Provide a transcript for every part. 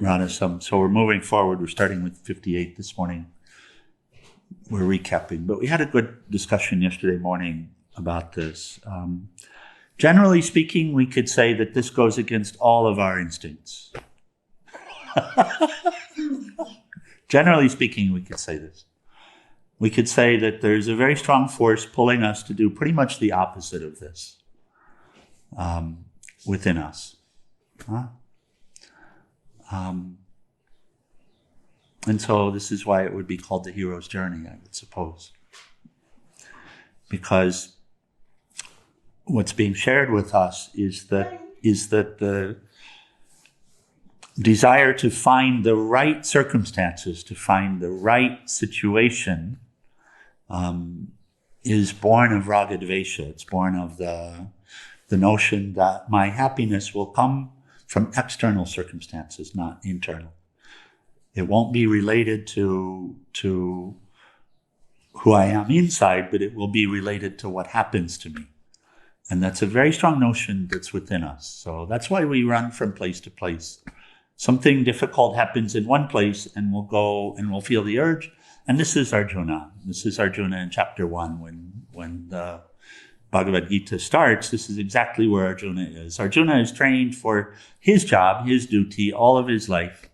Radha, so we're moving forward. We're starting with 58 this morning. We're recapping, but we had a good discussion yesterday morning about this. Generally speaking, we could say that this goes against all of our instincts. Generally speaking, we could say this. We could say that there's a very strong force pulling us to do pretty much the opposite of this within us. And so this is why it would be called the hero's journey, I would suppose. Because what's being shared with us is that the desire to find the right circumstances, to find the right situation, is born of raga dvesha. It's born of the notion that my happiness will come from external circumstances, not internal. It won't be related to who I am inside, but it will be related to what happens to me. And that's a very strong notion that's within us. So that's why we run from place to place. Something difficult happens in one place and we'll go and we'll feel the urge. And this is Arjuna. This is Arjuna in chapter 1 when the Bhagavad Gita starts. This is exactly where Arjuna is. Arjuna is trained for his job, his duty, all of his life.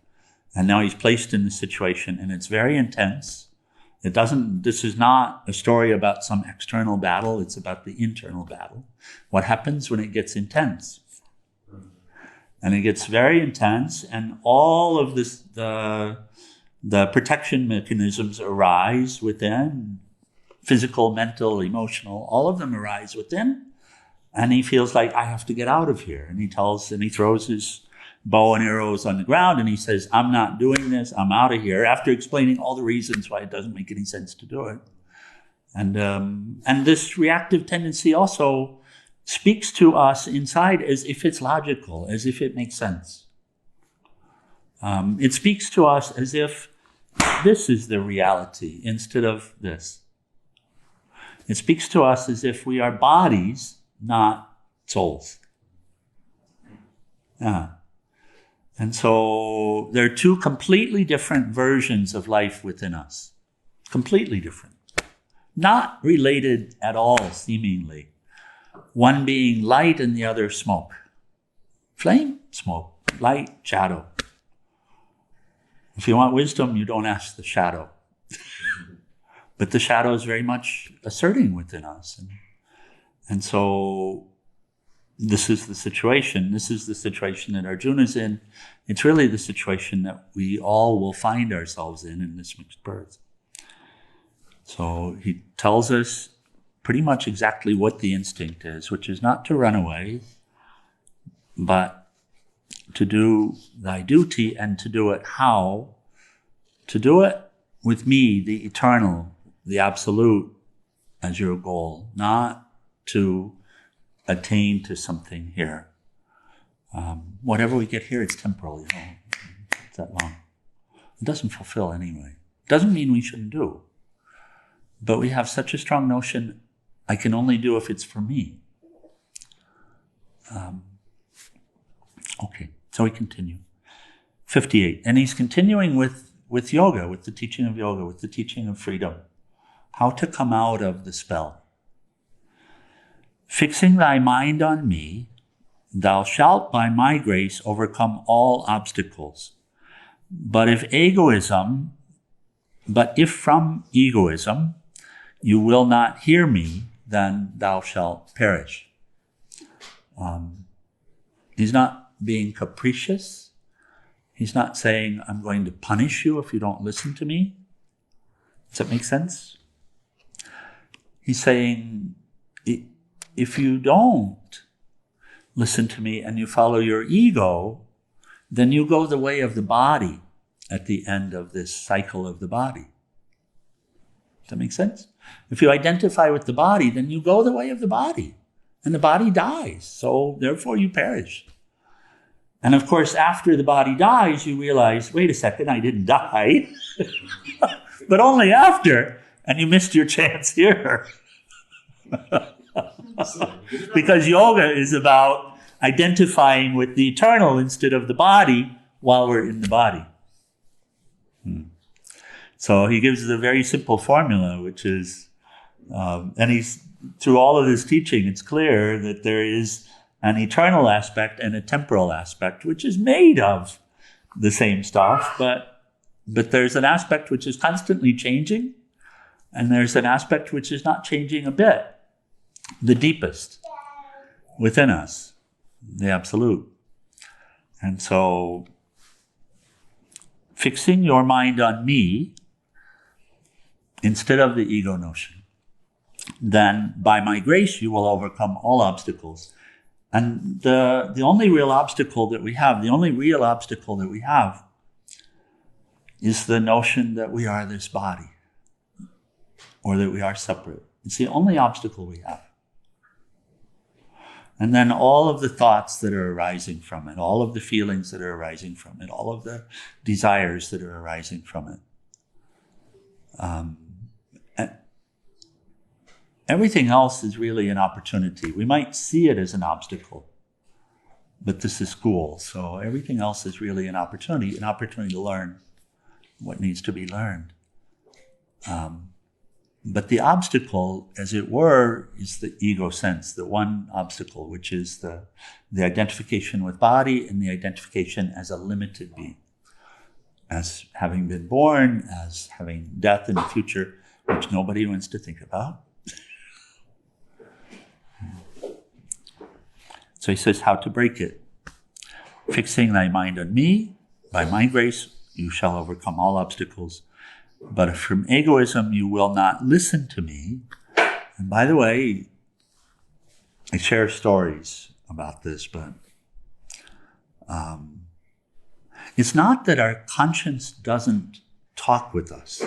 And now he's placed in this situation and it's very intense. This is not a story about some external battle. It's about the internal battle. What happens when it gets intense? And it gets very intense, and all of this, the protection mechanisms arise within, physical, mental, emotional, all of them arise within, and he feels like, I have to get out of here. And he throws his bow and arrows on the ground, and he says, I'm not doing this, I'm out of here, after explaining all the reasons why it doesn't make any sense to do it. And this reactive tendency also speaks to us inside as if it's logical, as if it makes sense. It speaks to us as if this is the reality instead of this. It speaks to us as if we are bodies, not souls. And so there are two completely different versions of life within us. Completely different. Not related at all, seemingly. One being light and the other smoke. Flame, smoke. Light, shadow. If you want wisdom, you don't ask the shadow. But the shadow is very much asserting within us. And so this is the situation. This is the situation that Arjuna's in. It's really the situation that we all will find ourselves in this mixed birth. So he tells us pretty much exactly what the instinct is, which is not to run away, but to do thy duty and to do it how? To do it with me, the eternal, the absolute, as your goal, not to attain to something here. Whatever we get here, it's temporal, it's that long. It doesn't fulfill anyway. Doesn't mean we shouldn't do. But we have such a strong notion, I can only do if it's for me. Okay, so we continue. 58. And he's continuing with yoga, with the teaching of yoga, with the teaching of freedom. How to come out of the spell. Fixing thy mind on me, thou shalt by my grace overcome all obstacles. But if from egoism you will not hear me, then thou shalt perish. He's not being capricious. He's not saying, I'm going to punish you if you don't listen to me. Does that make sense? He's saying, if you don't listen to me and you follow your ego, then you go the way of the body at the end of this cycle of the body. Does that make sense? If you identify with the body, then you go the way of the body, and the body dies, so therefore you perish. And of course, after the body dies, you realize, wait a second, I didn't die, but only after, and you missed your chance here. Because yoga is about identifying with the eternal instead of the body, while we're in the body. So he gives a very simple formula, which is, and he's, through all of his teaching, it's clear that there is an eternal aspect and a temporal aspect, which is made of the same stuff, but there's an aspect which is constantly changing, and there's an aspect which is not changing a bit, the deepest within us, the absolute. And so, fixing your mind on me instead of the ego notion, then by my grace you will overcome all obstacles. And the only real obstacle that we have, is the notion that we are this body, or that we are separate. It's the only obstacle we have. And then all of the thoughts that are arising from it, all of the feelings that are arising from it, all of the desires that are arising from it. Everything else is really an opportunity. We might see it as an obstacle, but this is school, so everything else is really an opportunity to learn what needs to be learned. But the obstacle, as it were, is the ego sense, the one obstacle, which is the identification with body and the identification as a limited being, as having been born, as having death in the future, which nobody wants to think about. So he says how to break it. Fixing thy mind on me, by my grace, you shall overcome all obstacles. But if from egoism you will not listen to me, and by the way, I share stories about this, but it's not that our conscience doesn't talk with us.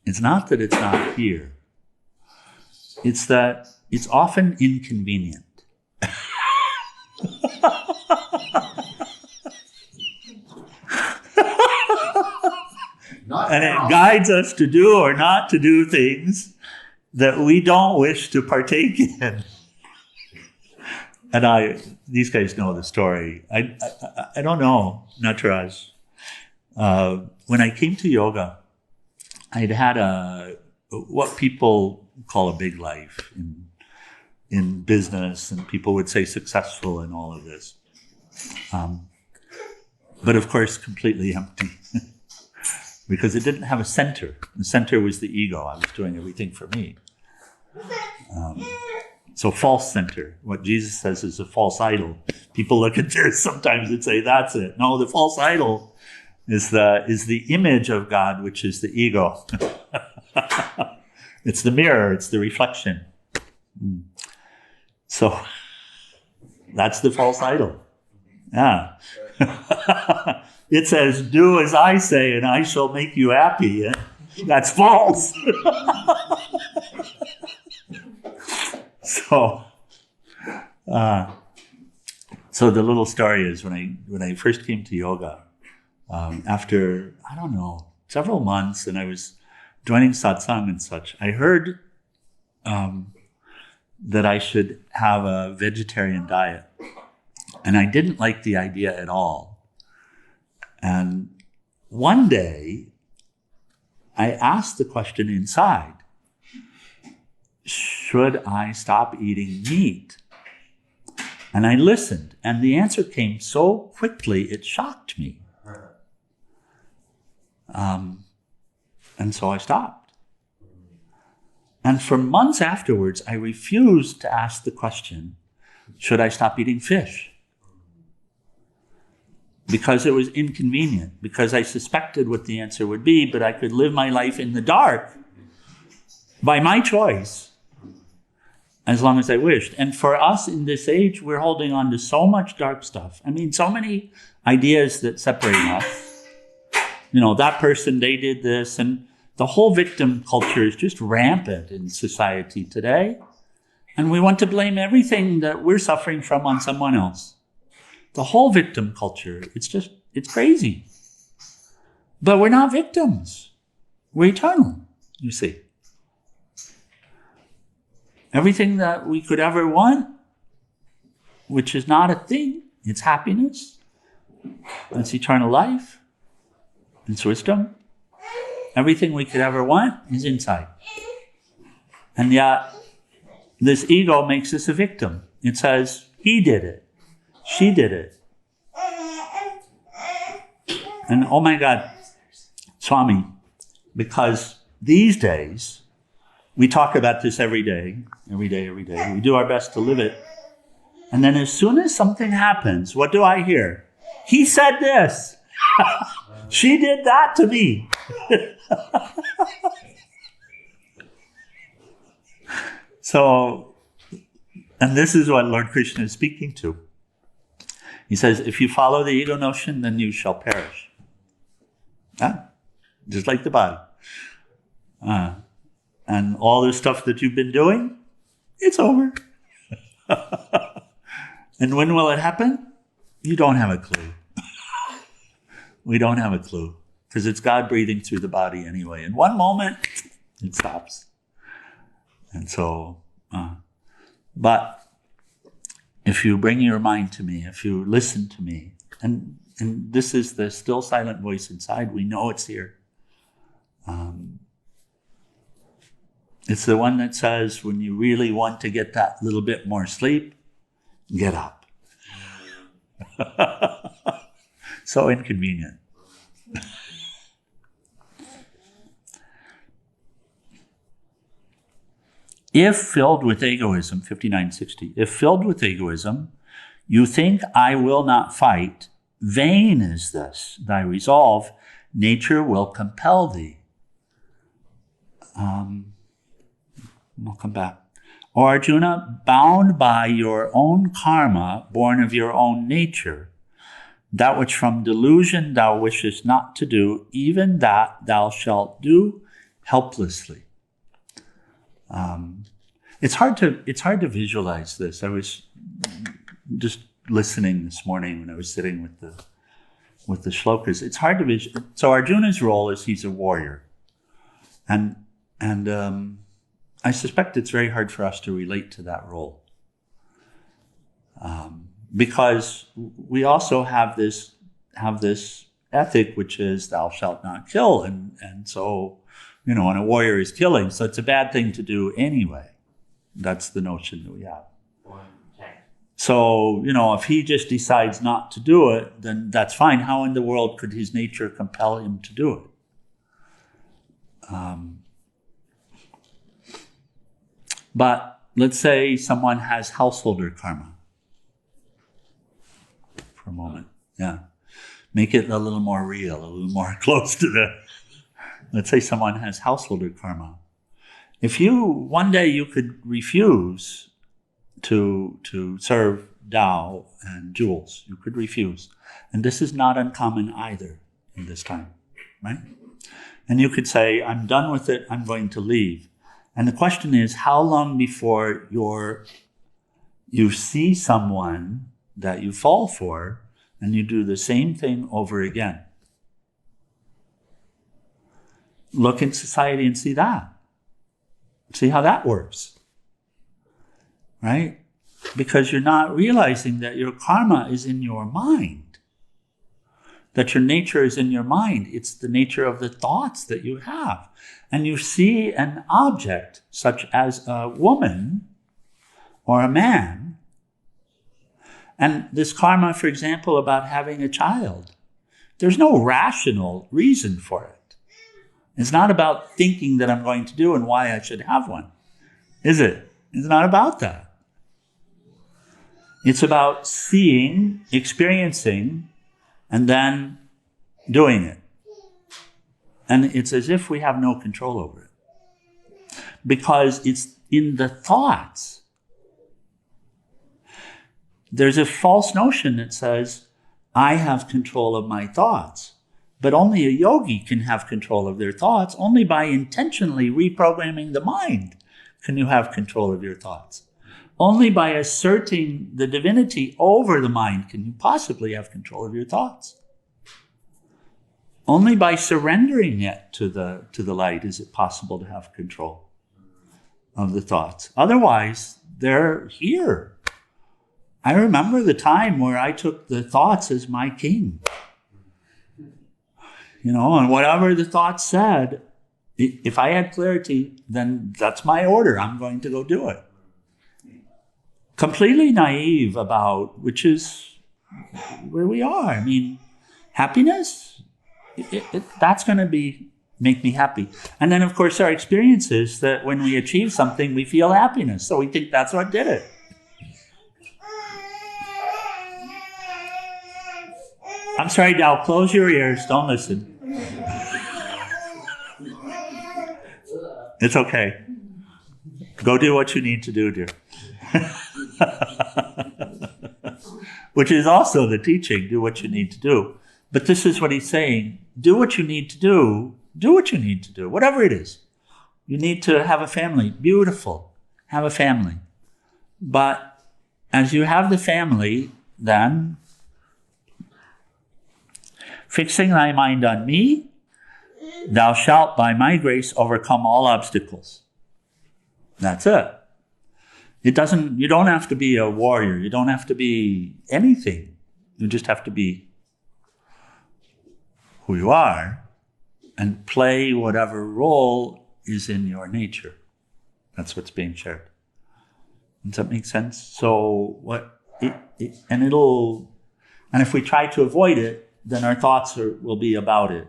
It's not that it's not here. It's that it's often inconvenient. And it guides us to do or not to do things that we don't wish to partake in. And these guys know the story. I don't know, Nataraj. When I came to yoga, I'd had what people call a big life in business, and people would say successful and all of this. But of course, completely empty. Because it didn't have a center. The center was the ego. I was doing everything for me. So false center. What Jesus says is a false idol. People look at theirs sometimes and say, that's it. No, the false idol is the image of God, which is the ego. It's the mirror. It's the reflection. So that's the false idol. Yeah. It says, do as I say and I shall make you happy. That's false. So the little story is when I first came to yoga, after, I don't know, several months, and I was joining satsang and such, I heard that I should have a vegetarian diet. And I didn't like the idea at all. And one day, I asked the question inside, should I stop eating meat? And I listened, and the answer came so quickly, it shocked me. And so I stopped. And for months afterwards, I refused to ask the question, should I stop eating fish? Because it was inconvenient, because I suspected what the answer would be, but I could live my life in the dark by my choice, as long as I wished. And for us in this age, we're holding on to so much dark stuff. I mean, so many ideas that separate us. You know, that person, they did this, and the whole victim culture is just rampant in society today. And we want to blame everything that we're suffering from on someone else. The whole victim culture, it's crazy. But we're not victims. We're eternal, you see. Everything that we could ever want, which is not a thing, it's happiness, It's eternal life. It's wisdom. Everything we could ever want is inside. And yet, this ego makes us a victim. It says, he did it. She did it. And oh my God, Swami, because these days, we talk about this every day. We do our best to live it. And then as soon as something happens, what do I hear? He said this. She did that to me. So, and this is what Lord Krishna is speaking to. He says, if you follow the ego notion, then you shall perish. Yeah? Just like the body. And all the stuff that you've been doing, it's over. And when will it happen? You don't have a clue. We don't have a clue. Because it's God breathing through the body anyway. In one moment, it stops. And so, but if you bring your mind to me, if you listen to me, and this is the still silent voice inside, we know it's here. It's the one that says, when you really want to get that little bit more sleep, get up. So inconvenient. If filled with egoism, 5960, if filled with egoism, you think I will not fight, vain is this, thy resolve, nature will compel thee. I'll come back. O Arjuna, bound by your own karma, born of your own nature, that which from delusion thou wishest not to do, even that thou shalt do helplessly. It's hard to visualize this. I was just listening this morning when I was sitting with the shlokas. It's hard to visualize. So Arjuna's role is he's a warrior, and I suspect it's very hard for us to relate to that role, because we also have this ethic which is thou shalt not kill, and so when a warrior is killing, so it's a bad thing to do anyway. That's the notion that we have. So if he just decides not to do it, then that's fine. How in the world could his nature compel him to do it? But let's say someone has householder karma. For a moment, yeah. Make it a little more real, a little more close to let's say someone has householder karma. If one day you could refuse to serve Tao and jewels, you could refuse. And this is not uncommon either in this time, right? And you could say, I'm done with it, I'm going to leave. And the question is, how long before you see someone that you fall for and you do the same thing over again? Look in society and see that. See how that works, right? Because you're not realizing that your karma is in your mind, that your nature is in your mind. It's the nature of the thoughts that you have. And you see an object, such as a woman or a man, and this karma, for example, about having a child, there's no rational reason for it. It's not about thinking that I'm going to do and why I should have one, is it? It's not about that. It's about seeing, experiencing, and then doing it. And it's as if we have no control over it. Because it's in the thoughts. There's a false notion that says, I have control of my thoughts. But only a yogi can have control of their thoughts. Only by intentionally reprogramming the mind can you have control of your thoughts. Only by asserting the divinity over the mind can you possibly have control of your thoughts. Only by surrendering it to the light is it possible to have control of the thoughts. Otherwise, they're here. I remember the time where I took the thoughts as my king. And whatever the thoughts said, if I had clarity, then that's my order. I'm going to go do it. Completely naive about, which is where we are. I mean, happiness, that's going to make me happy. And then, of course, our experience is that when we achieve something, we feel happiness. So we think that's what did it. I'm sorry, Dal, close your ears. Don't listen. It's okay. Go do what you need to do, dear. Which is also the teaching, do what you need to do. But this is what he's saying. Do what you need to do. Do what you need to do, whatever it is. You need to have a family. Beautiful. Have a family. But as you have the family, then fixing thy mind on me, thou shalt by my grace overcome all obstacles. That's it. You don't have to be a warrior. You don't have to be anything. You just have to be who you are and play whatever role is in your nature. That's what's being shared. Does that make sense? So and if we try to avoid it, then our thoughts will be about it.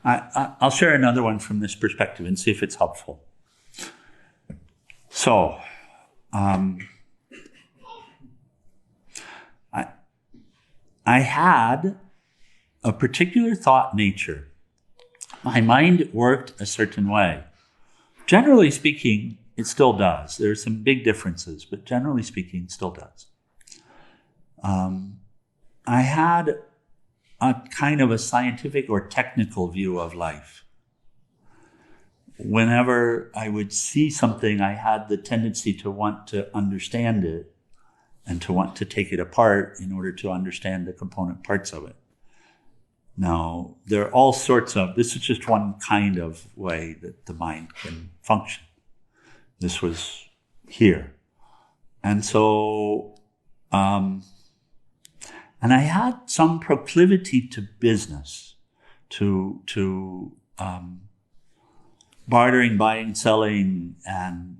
I'll share another one from this perspective and see if it's helpful. So, I had a particular thought nature. My mind worked a certain way. Generally speaking, it still does. There are some big differences, but generally speaking, it still does. I had a kind of a scientific or technical view of life. Whenever I would see something, I had the tendency to want to understand it and to want to take it apart in order to understand the component parts of it. Now, there are all sorts of, this is just one kind of way that the mind can function. This was here. And so, and I had some proclivity to business, to bartering, buying, selling, and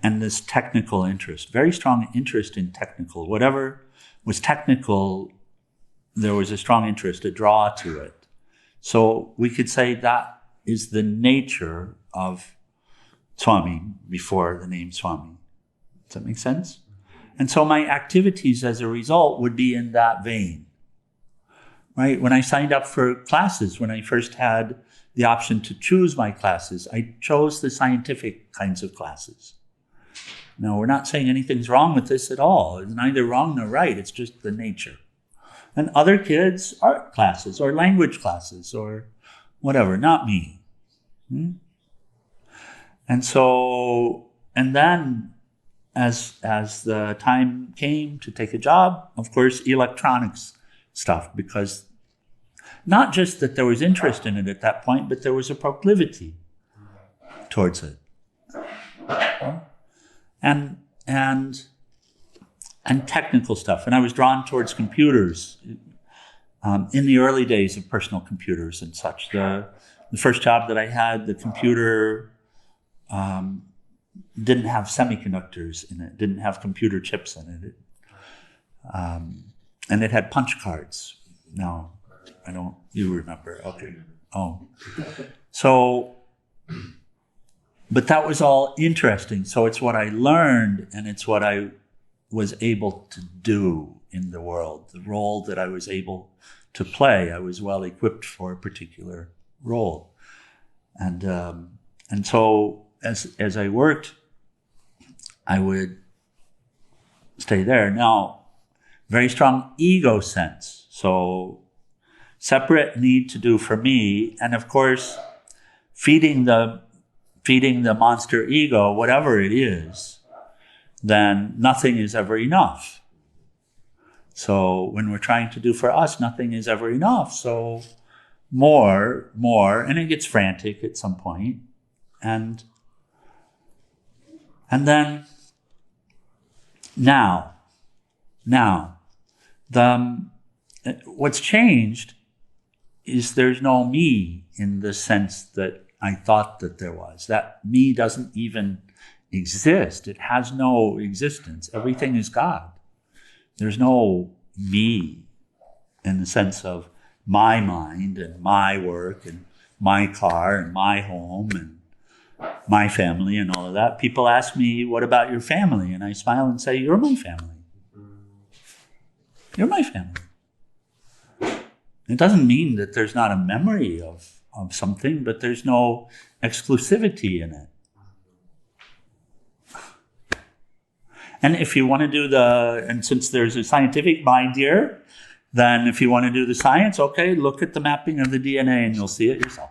this technical interest, very strong interest in technical. Whatever was technical, there was a strong interest, a draw to it. So we could say that is the nature of Swami before the name Swami. Does that make sense? And so my activities as a result would be in that vein, right? When I signed up for classes, when I first had the option to choose my classes, I chose the scientific kinds of classes. Now, we're not saying anything's wrong with this at all. It's neither wrong nor right. It's just the nature. And other kids, art classes or language classes or whatever, not me. And so, and then as the time came to take a job, of course, electronics stuff, because not just that there was interest in it at that point, but there was a proclivity towards it. And technical stuff. And I was drawn towards computers in the early days of personal computers and such. The first job that I had, the computer didn't have semiconductors in it, didn't have computer chips in it. And it had punch cards. No, I don't, you remember, okay. Oh. So, but that was all interesting. So it's what I learned and it's what I was able to do in the world, the role that I was able to play. I was well equipped for a particular role. And so as I worked, I would stay there. Now, very strong ego sense. So separate need to do for me. And of course, feeding the monster ego, whatever it is, then nothing is ever enough. So when we're trying to do for us, nothing is ever enough. So more, and it gets frantic at some point. And then now, what's changed is there's no me in the sense that I thought that there was. That me doesn't even exist. It has no existence. Everything is God. There's no me in the sense of my mind and my work and my car and my home and my family and all of that. People ask me, what about your family? And I smile and say, you're my family. You're my family. It doesn't mean that there's not a memory of something, but there's no exclusivity in it. And if you want to do and since there's a scientific mind here, then if you want to do the science, okay, look at the mapping of the DNA and you'll see it yourself.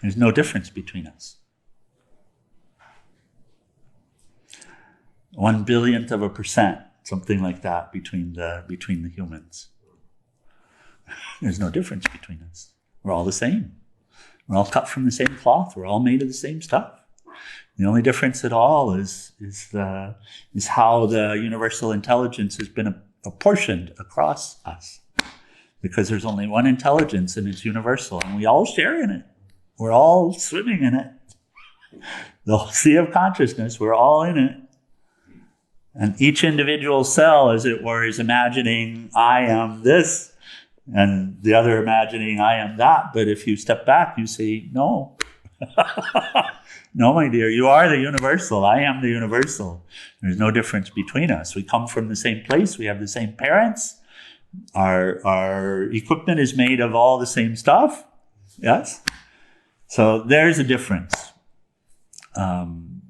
There's no difference between us. 1/1000,000%, something like that, between the humans. There's no difference between us. We're all the same. We're all cut from the same cloth. We're all made of the same stuff. The only difference at all is how the universal intelligence has been apportioned across us. Because there's only one intelligence and it's universal, and we all share in it. We're all swimming in it. The sea of consciousness, we're all in it. And each individual cell, as it were, is imagining, I am this, and the other imagining, I am that. But if you step back, you see, no. No, my dear, you are the universal. I am the universal. There's no difference between us. We come from the same place. We have the same parents. Our equipment is made of all the same stuff. Yes? So there's a difference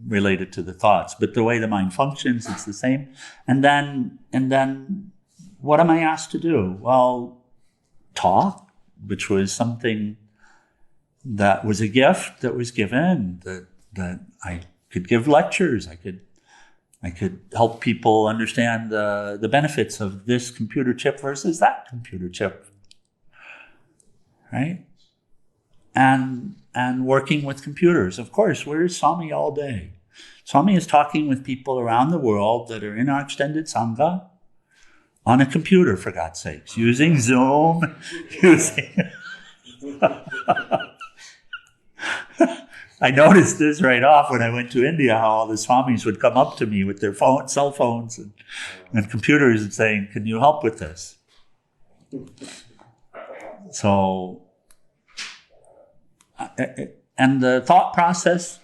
related to the thoughts. But the way the mind functions, it's the same. And then what am I asked to do? Well, talk, which was something that was a gift that was given, that I could give lectures. I could help people understand the benefits of this computer chip versus that computer chip, right? And working with computers. Of course, where's Swami all day? Swami is talking with people around the world that are in our extended Sangha on a computer, for God's sakes, using Zoom, using... I noticed this right off when I went to India, how all the Swamis would come up to me with their cell phones and computers and saying, can you help with this? So, and the thought process,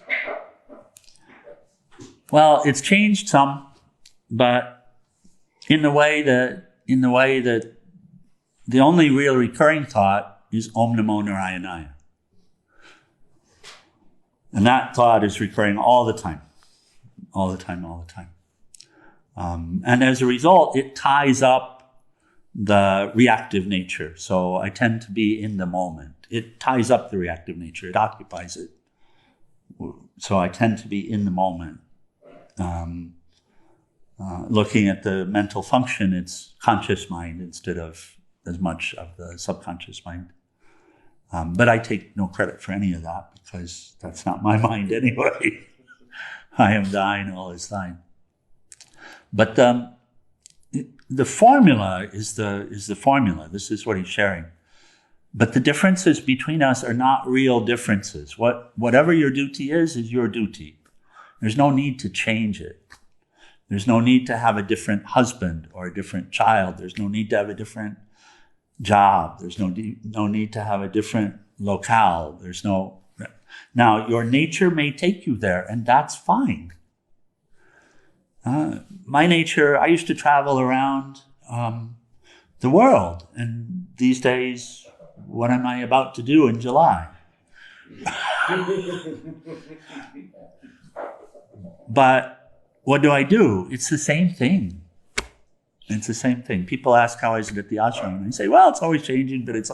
well, it's changed some, but in the way that the only real recurring thought is Om Namo Narayana. And that thought is recurring all the time. And as a result, it ties up the reactive nature. So I tend to be in the moment. It ties up the reactive nature. It occupies it. So I tend to be in the moment. Looking at the mental function, it's conscious mind instead of as much of the subconscious mind. But I take no credit for any of that because that's not my mind anyway. I am thine, all is thine. But the formula is the formula. This is what he's sharing. But the differences between us are not real differences. Whatever your duty is your duty. There's no need to change it. There's no need to have a different husband or a different child. There's no need to have a different job. There's no need to have a different locale. Now, your nature may take you there, and that's fine. My nature, I used to travel around the world, and these days, what am I about to do in July? But what do? It's the same thing. It's the same thing. People ask, how is it at the ashram? And I say, well, it's always changing, but it's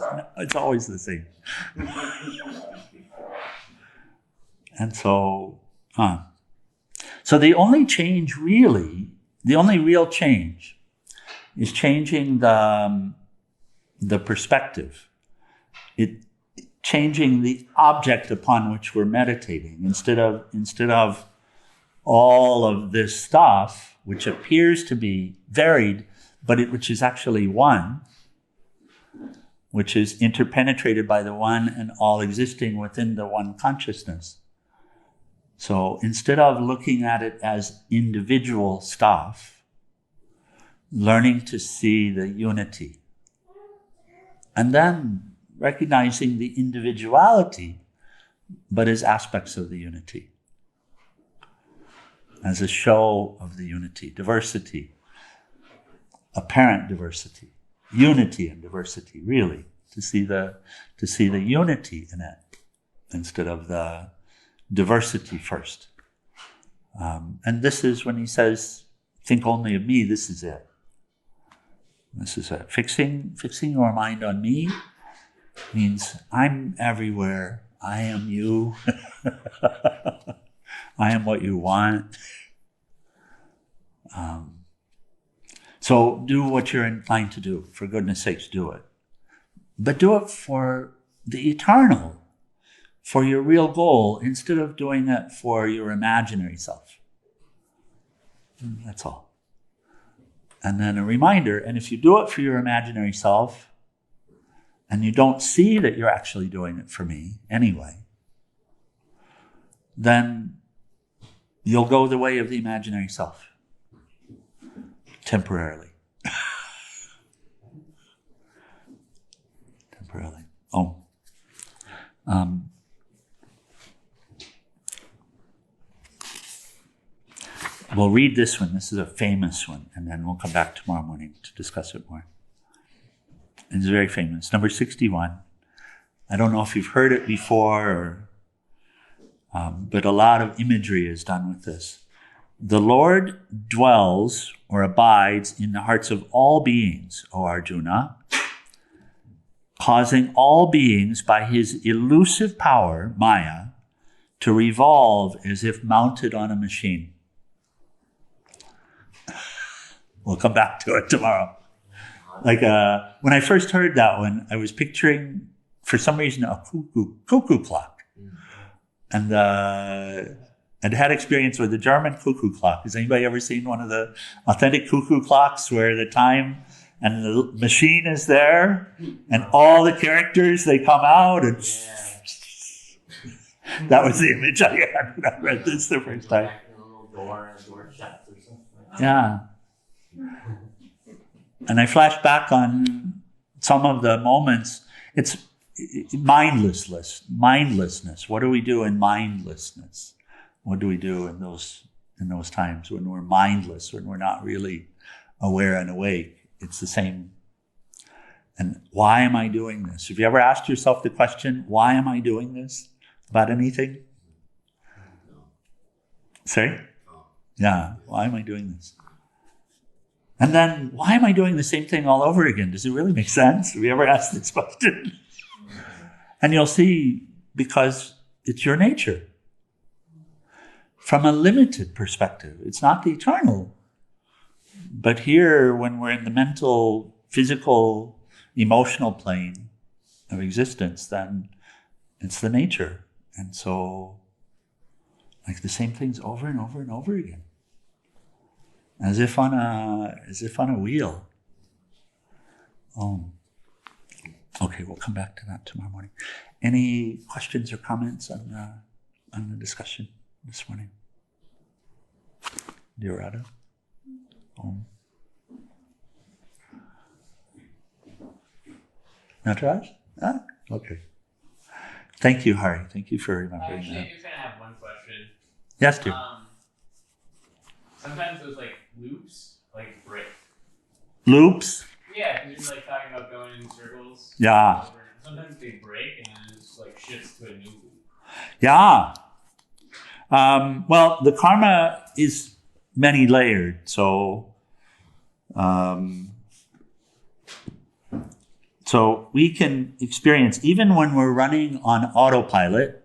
always the same. And so, so the only real change is changing the perspective. changing the object upon which we're meditating. Instead of all of this stuff, which appears to be varied, but which is actually one, which is interpenetrated by the one and all existing within the one consciousness. So instead of looking at it as individual stuff, learning to see the unity, and then recognizing the individuality, but as aspects of the unity, as a show of the unity, diversity, apparent diversity, unity and diversity, really, to see the unity in it instead of the diversity first. And this is when he says, think only of me, this is it. This is it. Fixing your mind on me means I'm everywhere. I am you. I am what you want. So do what you're inclined to do. For goodness sakes, do it. But do it for the eternal, for your real goal, instead of doing it for your imaginary self. That's all. And then a reminder, and if you do it for your imaginary self, and you don't see that you're actually doing it for me anyway, then you'll go the way of the imaginary self. Temporarily. Temporarily. We'll read this one. This is a famous one, and then we'll come back tomorrow morning to discuss it more. It's very famous. Number 61. I don't know if you've heard it before, but a lot of imagery is done with this. The Lord dwells or abides in the hearts of all beings, O Arjuna, causing all beings by his elusive power, Maya, to revolve as if mounted on a machine. We'll come back to it tomorrow. Like when I first heard that one, I was picturing, for some reason, a cuckoo clock. And had experience with the German cuckoo clock. Has anybody ever seen one of the authentic cuckoo clocks where the time and the machine is there and all the characters, they come out and that was the image I had when I read this the first time. Yeah. And I flashed back on some of the moments. It's mindlessness. What do we do in mindlessness? What do we do in those times when we're mindless, when we're not really aware and awake? It's the same. And why am I doing this? Have you ever asked yourself the question, why am I doing this about anything? Sorry? Yeah, why am I doing this? And then, why am I doing the same thing all over again? Does it really make sense? Have you ever asked this question? And you'll see, because it's your nature. From a limited perspective, it's not the eternal. But here, when we're in the mental, physical, emotional plane of existence, then it's the nature. And so, like the same things over and over and over again. As if on a wheel. Okay, we'll come back to that tomorrow morning. Any questions or comments on the discussion this morning? Dear Radha? Nataraj? Ah, okay. Thank you, Hari. Thank you for remembering that. I just kind of have one question. Yes, dear. Sometimes those loops break. Loops? Yeah, because you're talking about going in circles. Yeah. Sometimes they break and then it just shifts to a new loop. Yeah. Well, the karma is many layered, so we can experience, even when we're running on autopilot,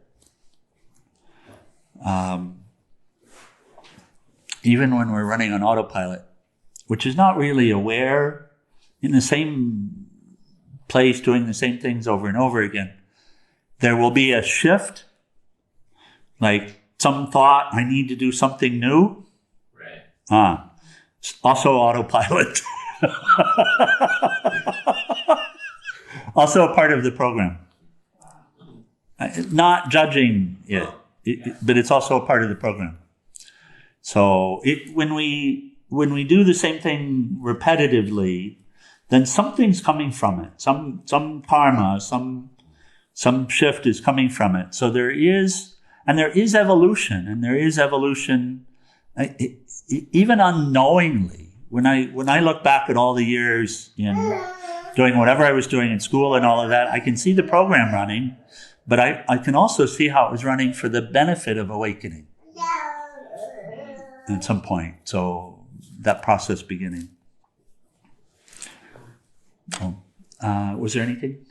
which is not really aware, in the same place, doing the same things over and over again, There will be a shift, like some thought, I need to do something new. Right. Also autopilot. Also a part of the program. Not judging it, but it's also a part of the program. So when we do the same thing repetitively, then something's coming from it. Some karma, some shift is coming from it. So there is evolution, and there is evolution even unknowingly. When I look back at all the years in doing whatever I was doing in school and all of that, I can see the program running, but I can also see how it was running for the benefit of awakening at some point. So that process beginning. Was there anything?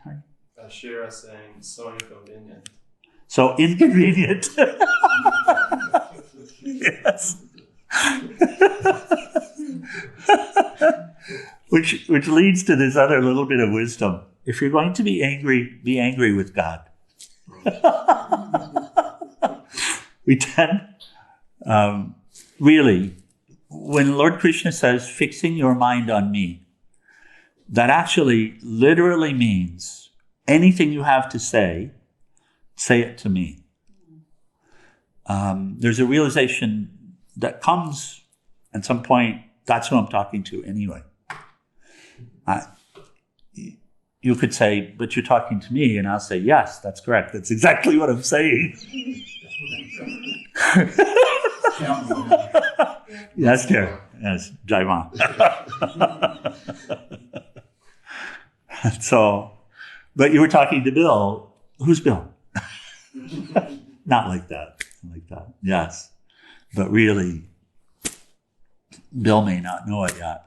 Shira saying, so inconvenient. So inconvenient. Yes. Which leads to this other little bit of wisdom. If you're going to be angry with God. We tend, really, when Lord Krishna says, fixing your mind on me, that actually literally means anything you have to say it to me. There's a realization that comes at some point, that's who I'm talking to anyway. You could say, but you're talking to me, and I'll say, yes, that's correct. That's exactly what I'm saying. Yes, dear. Yes, Jai Ma. So, but you were talking to Bill. Who's Bill? Not like that. Yes. But really, Bill may not know it yet.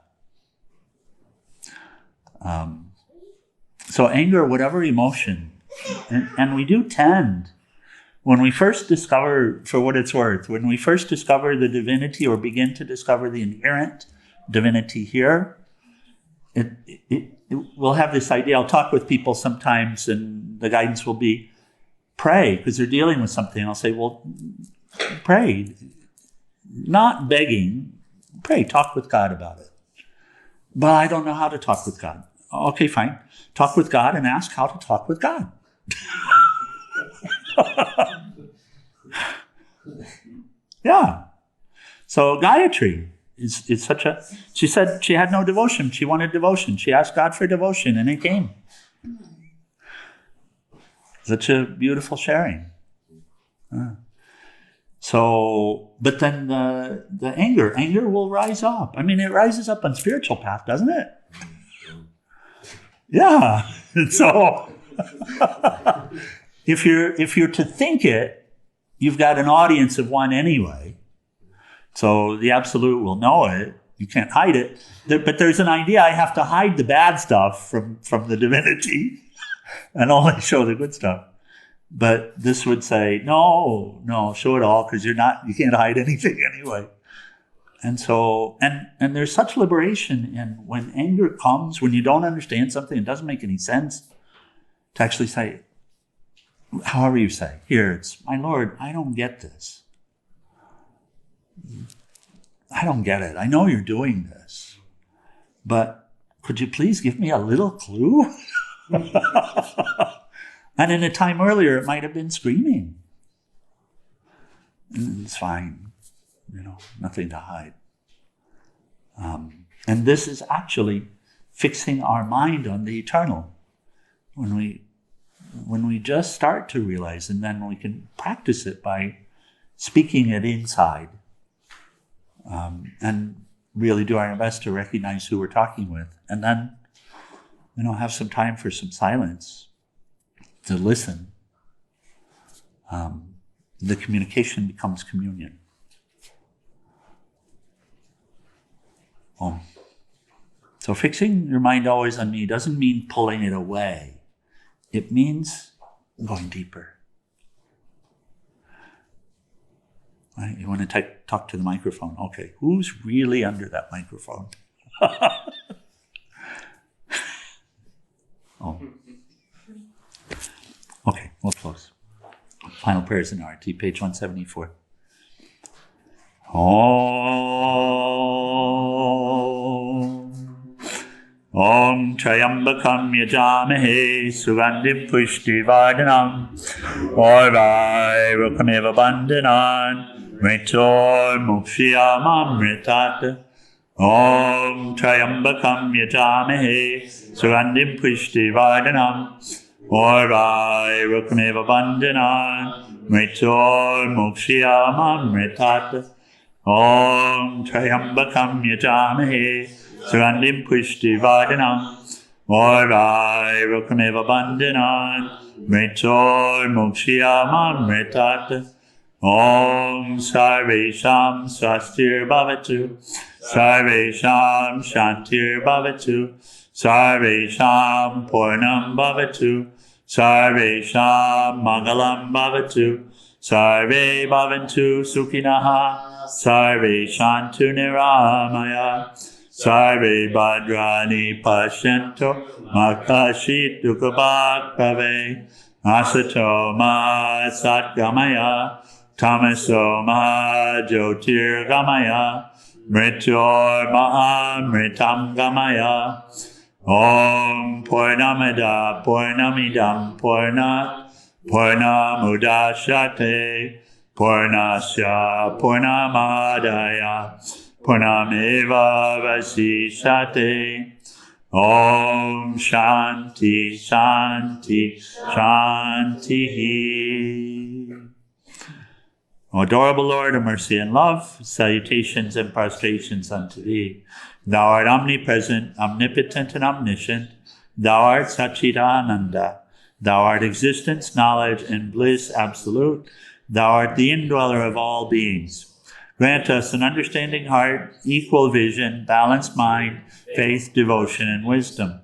So anger, whatever emotion, and we do tend, when we first discover, for what it's worth, when we first discover the divinity or begin to discover the inherent divinity here, we'll have this idea. I'll talk with people sometimes, and the guidance will be, pray, because they're dealing with something. I'll say, well, pray. Not begging, pray, talk with God about it. But I don't know how to talk with God. Okay, fine. Talk with God and ask how to talk with God. Yeah. So Gayatri is such a... She said she had no devotion. She wanted devotion. She asked God for devotion, and it came. Such a beautiful sharing. So, but then the anger will rise up. I mean, it rises up on spiritual path, doesn't it? Yeah. So, if you're to think it, you've got an audience of one anyway. So the absolute will know it. You can't hide it. But there's an idea I have to hide the bad stuff from the divinity and only show the good stuff. But this would say, no, show it all, because you can't hide anything anyway. And so, and there's such liberation in when anger comes, when you don't understand something, it doesn't make any sense, to actually say, however you say, here, it's, my Lord, I don't get this. I don't get it. I know you're doing this, but could you please give me a little clue? And in a time earlier, it might have been screaming. It's fine, nothing to hide. And this is actually fixing our mind on the eternal. When we just start to realize, and then we can practice it by speaking it inside, and really doing our best to recognize who we're talking with, and then, have some time for some silence to listen. The communication becomes communion. So fixing your mind always on me doesn't mean pulling it away. It means going deeper. Right? You want to talk to the microphone. Okay, who's really under that microphone? Okay, We'll close. Final prayers in Arati, page 174. Om Trayambakam Yajamahe Sugandhim Pushti Vardhanam Orvai Rukameva Bandhanan Mritor Mukshiyamamritat Om Trayambakam Yajamahe Sugandhim Pushti Vardhanam Orvai Rukameva Bandhanan Mritor Mukshiyamamritat Om Trayambakam Yajamahe Sugandhim Pushti Vardhanam Orvai Rukameva Bandhanan Mritor Mukshiyamamritat Om Sarvesham Swastir Bhavatu Sarvesham Shantir Bhavatu Sarvesham Purnam Bhavatu Sarvesham Mangalam Bhavatu Sarve Bhavantu Sukhinaha Sarve Shantu Niramaya Sarve Bhadrani Pashyanto Makashit Dukhabhakave Asato Ma Satgamaya Tamaso Ma Jyotir Gamaya Mrityor Mahamritam Gamaya Om Purnamida Purnamidam Purnat Purnamudashate Purnasya Purnamadaya Purnameva Vasishate Om Shanti Shanti Shanti. O adorable Lord of mercy and love, salutations and prostrations unto thee. Thou art omnipresent, omnipotent, and omniscient. Thou art Satchidananda. Thou art existence, knowledge, and bliss absolute. Thou art the indweller of all beings. Grant us an understanding heart, equal vision, balanced mind, faith, devotion, and wisdom.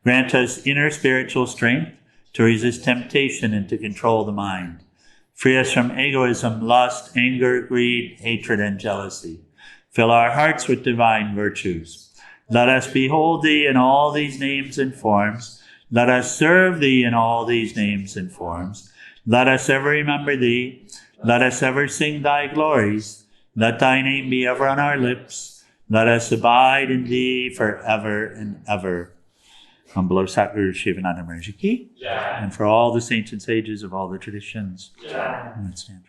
Grant us inner spiritual strength to resist temptation and to control the mind. Free us from egoism, lust, anger, greed, hatred, and jealousy. Fill our hearts with divine virtues. Let us behold thee in all these names and forms. Let us serve thee in all these names and forms. Let us ever remember thee. Let us ever sing thy glories. Let thy name be ever on our lips. Let us abide in thee forever and ever. On below Satguru Shivananda Maharaj Ki, and for all the saints and sages of all the traditions. Let's stand.